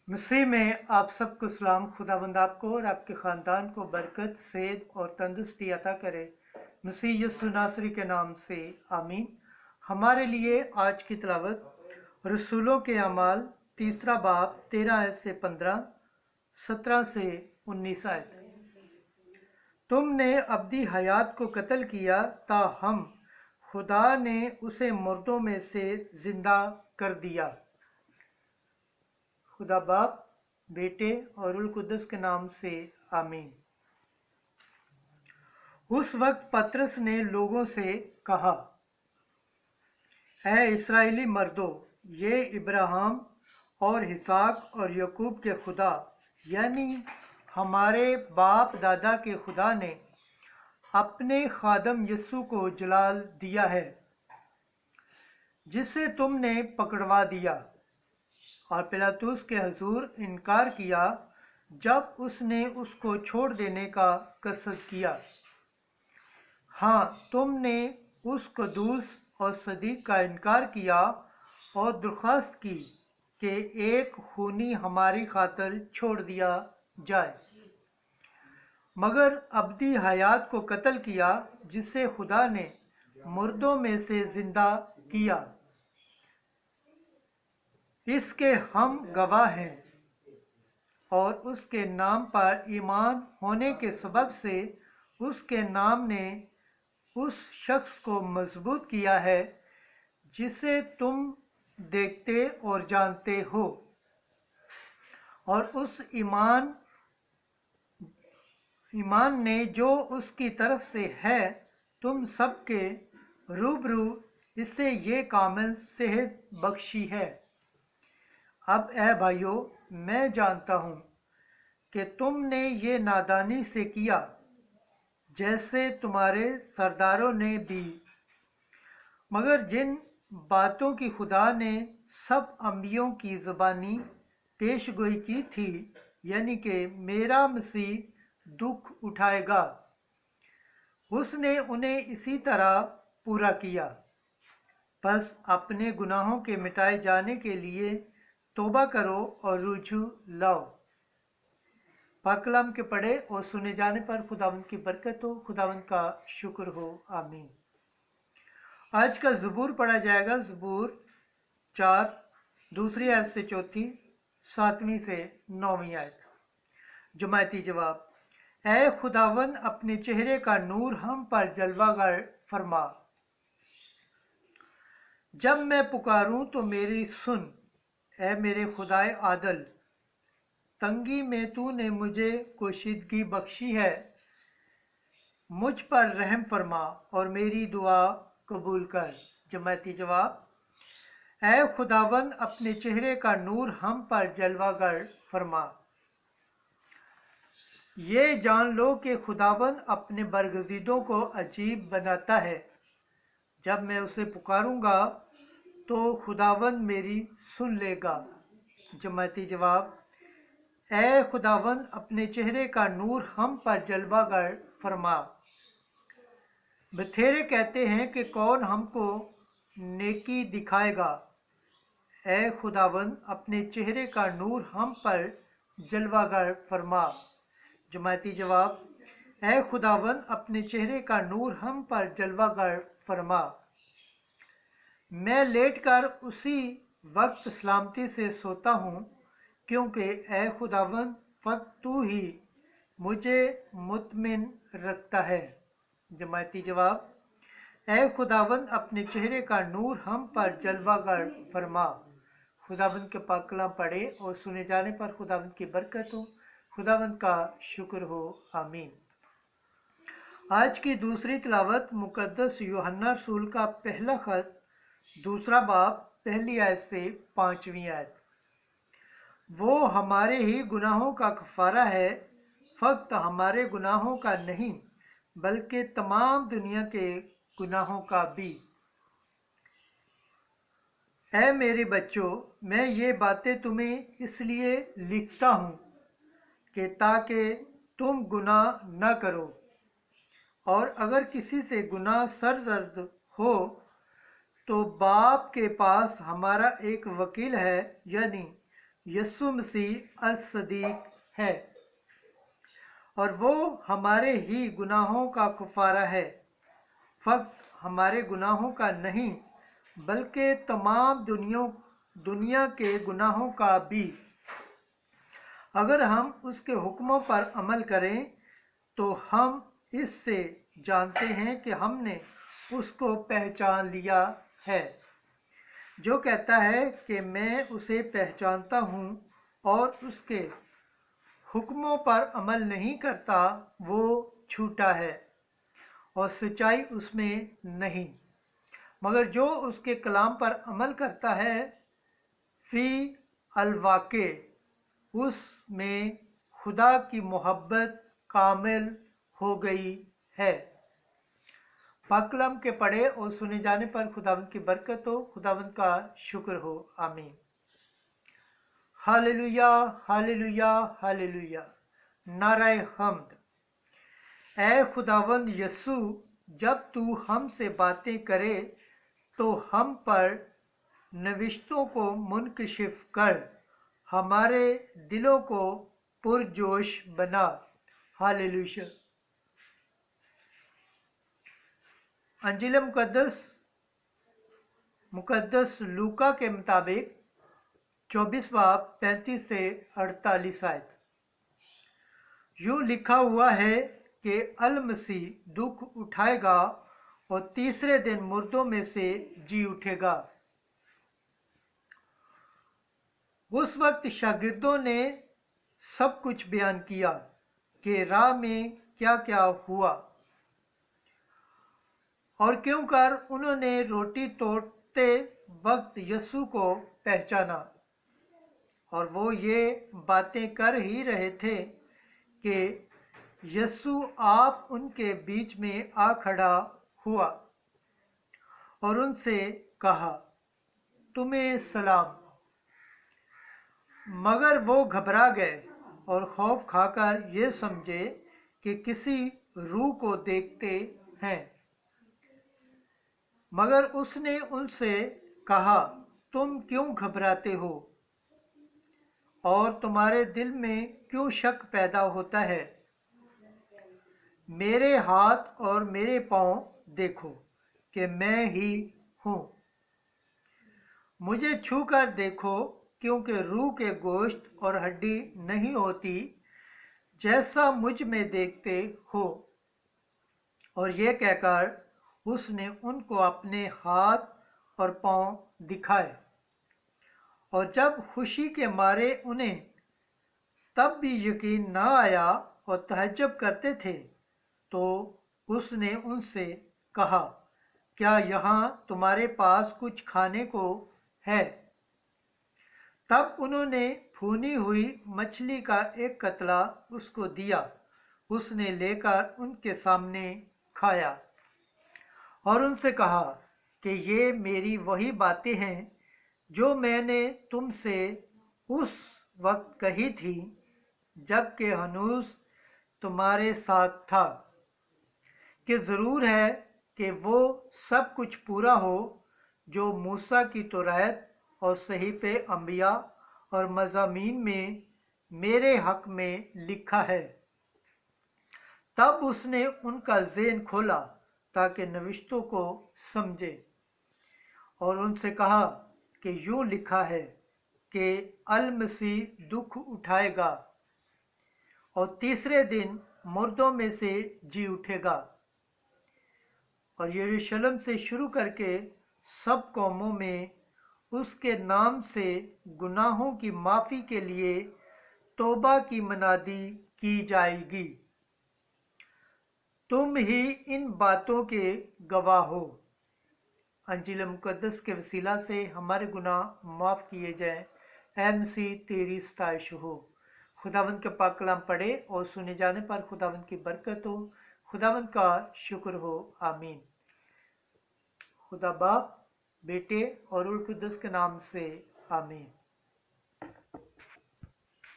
मसीह में आप सबको सलाम। खुदावंद आपको और आपके ख़ानदान को बरकत, सेहत और तंदुरुस्ती अता करे। मसीह यीशु नासरी के नाम से आमीन। हमारे लिए आज की तिलावत रसूलों के अमाल 3 बाब 13 आयत से 15, 17 से 19 आयत। तुमने अब्दी हयात को कत्ल किया ताहम खुदा ने उसे मुर्दों में से जिंदा कर दिया। खुदा बाप, बेटे और रुल कुद्दस के नाम से आमीन। उस वक्त पतरस ने लोगों से कहा, ऐ इस्राएली मर्दों, ये इब्राहिम और इसहाक और याकूब के खुदा यानी हमारे बाप दादा के खुदा ने अपने खादम यीशु को जलाल दिया है, जिसे तुमने पकड़वा दिया और पिलातुस के हुजूर इनकार किया जब उसने उसको छोड़ देने का कसद किया। हाँ, तुमने उस कदूस और सदीक का इनकार किया और दरख्वास्त की कि एक खूनी हमारी खातिर छोड़ दिया जाए, मगर अब्दी हयात को कत्ल किया जिसे खुदा ने मुर्दों में से जिंदा किया। इसके हम गवाह हैं और उसके नाम पर ईमान होने के सबब से उसके नाम ने उस शख्स को मजबूत किया है जिसे तुम देखते और जानते हो, और उस ईमान ने जो उसकी तरफ से है तुम सबके रूबरू इससे ये कामिल सेहत बख्शी है। अब ए भाइयों, मैं जानता हूँ कि तुमने ये नादानी से किया जैसे तुम्हारे सरदारों ने भी, मगर जिन बातों की खुदा ने सब अंबियों की ज़बानी पेशगोई की थी, यानी कि मेरा मसीह दुख उठाएगा, उसने उन्हें इसी तरह पूरा किया। बस अपने गुनाहों के मिटाए जाने के लिए तौबा करो और रुजू लाओ। पाक कलाम के पढ़े और सुने जाने पर खुदावंद की बरकत हो, खुदावंद का शुक्र हो। आमीन। आज का ज़बूर पढ़ा जाएगा। ज़बूर 4 दूसरी आयत से 4, 7वीं से 9वीं आयत। जमायती जवाब, ऐ खुदावन अपने चेहरे का नूर हम पर जलवागर फरमा। जब मैं पुकारूं तो मेरी सुन, ऐ मेरे खुदाए आदल। तंगी में तूने मुझे कोशीदगी बख्शी है, मुझ पर रहम फरमा और मेरी दुआ कबूल कर। जमायती जवाब, ऐ खुदावन अपने चेहरे का नूर हम पर जलवागर फरमा। ये जान लो कि खुदावन अपने बरगजीदों को अजीब बनाता है। जब मैं उसे पुकारूंगा तो खुदावन मेरी सुन लेगा। जमायती जवाब, ऐ खुदावन अपने चेहरे का नूर हम पर जलवागर फरमा। बथेरे कहते हैं कि कौन हमको नेकी दिखाएगा। ऐ खुदावन अपने चेहरे का नूर हम पर जलवागर फरमा। जमायती जवाब, ऐ खुदावन अपने चेहरे का नूर हम पर जलवागर फरमा। मैं लेटकर उसी वक्त सलामती से सोता हूँ, क्योंकि ऐ खुदावन फकत तू ही मुझे मुतमिन रखता है। जमायती जवाब, ऐ खुदावन अपने चेहरे का नूर हम पर जलवागर फरमा। खुदावंद के पाक कलाम पढ़े और सुने जाने पर खुदावंद की बरकत हो, खुदावंद का शुक्र हो। आमीन। आज की दूसरी तिलावत मुकद्दस यूहन्ना रसूल का पहला खत 2 बाब 1 आयत से 5वीं आयत। वो हमारे ही गुनाहों का कफारा है, फकत हमारे गुनाहों का नहीं बल्कि तमाम दुनिया के गुनाहों का भी। ऐ मेरे बच्चों, मैं ये बातें तुम्हें इसलिए लिखता हूँ कि ताकि तुम गुनाह न करो, और अगर किसी से गुनाह सरजद हो तो बाप के पास हमारा एक वकील है, यानी यीशु मसीह अस-सदीक है, और वो हमारे ही गुनाहों का कफारा है, फक्त हमारे गुनाहों का नहीं बल्कि तमाम दुनिया के गुनाहों का भी। अगर हम उसके हुक्मों पर अमल करें तो हम इससे जानते हैं कि हमने उसको पहचान लिया है। जो कहता है कि मैं उसे पहचानता हूँ और उसके हुक्मों पर अमल नहीं करता, वो झूठा है और सच्चाई उसमें नहीं। मगर जो उसके कलाम पर अमल करता है, फी अलवाक़े उसमें खुदा की मोहब्बत कामिल हो गई है। पाक कलाम के पढ़े और सुने जाने पर खुदावंद की बरकत हो, खुदावंद का शुक्र हो। आमीन। Hallelujah, hallelujah, hallelujah. नाराए हम्द। ऐ खुदावंद यस्सु, जब तू हमसे बातें करे तो हम पर नविश्तों को मुनकशिफ कर, हमारे दिलों को पुरजोश बना। हालेलुया। अंजील मुकद्दस लूका के मुताबिक 24 बाब 35 से 48 आयत। यूँ लिखा हुआ है कि अल मसीह दुख उठाएगा और तीसरे दिन मुर्दों में से जी उठेगा। उस वक्त शागिर्दों ने सब कुछ बयान किया कि राह में क्या क्या हुआ और क्यों कर उन्होंने रोटी तोड़ते वक्त यीशु को पहचाना। और वो ये बातें कर ही रहे थे कि यीशु आप उनके बीच में आ खड़ा हुआ और उनसे कहा, तुम्हें सलाम। मगर वो घबरा गए और खौफ खाकर ये समझे कि किसी रूह को देखते हैं। मगर उसने उनसे कहा, तुम क्यों घबराते हो और तुम्हारे दिल में क्यों शक पैदा होता है? मेरे हाथ और मेरे पाँव देखो कि मैं ही हूँ। मुझे छू कर देखो, क्योंकि रूह के गोश्त और हड्डी नहीं होती, जैसा मुझ में देखते हो। और ये कहकर उसने उनको अपने हाथ और पाँव दिखाए। और जब खुशी के मारे उन्हें तब भी यकीन न आया और तहज्जुब करते थे, तो उसने उनसे कहा, क्या यहाँ तुम्हारे पास कुछ खाने को है? तब उन्होंने भुनी हुई मछली का एक कतला उसको दिया। उसने लेकर उनके सामने खाया और उनसे कहा कि ये मेरी वही बातें हैं जो मैंने तुमसे उस वक्त कही थी जबकि हनूस तुम्हारे साथ था, कि ज़रूर है कि वो सब कुछ पूरा हो जो मूसा की तौरात और सहीफ़े अंबिया और मज़ामीन में मेरे हक़ में लिखा है। तब उसने उनका ज़हन खोला ताकि नविश्तों को समझे और उनसे कहा कि यूँ लिखा है कि अल मसीह दुख उठाएगा और तीसरे दिन मुर्दों में से जी उठेगा और यरूशलेम से शुरू करके सब कौमों में उसके नाम से गुनाहों की माफ़ी के लिए तौबा की मनादी की जाएगी। तुम ही इन बातों के गवाह हो। अंजील मुकद्दस के वसीला से हमारे गुनाह माफ़ किए जाएं। ऐ मसीह तेरी सताइश हो। खुदावंद के पाक कलाम पढ़े और सुने जाने पर खुदावंद की बरकत हो, खुदावंद का शुक्र हो। आमीन। खुदा बाप, बेटे और रूह कुद्दस के नाम से आमीन।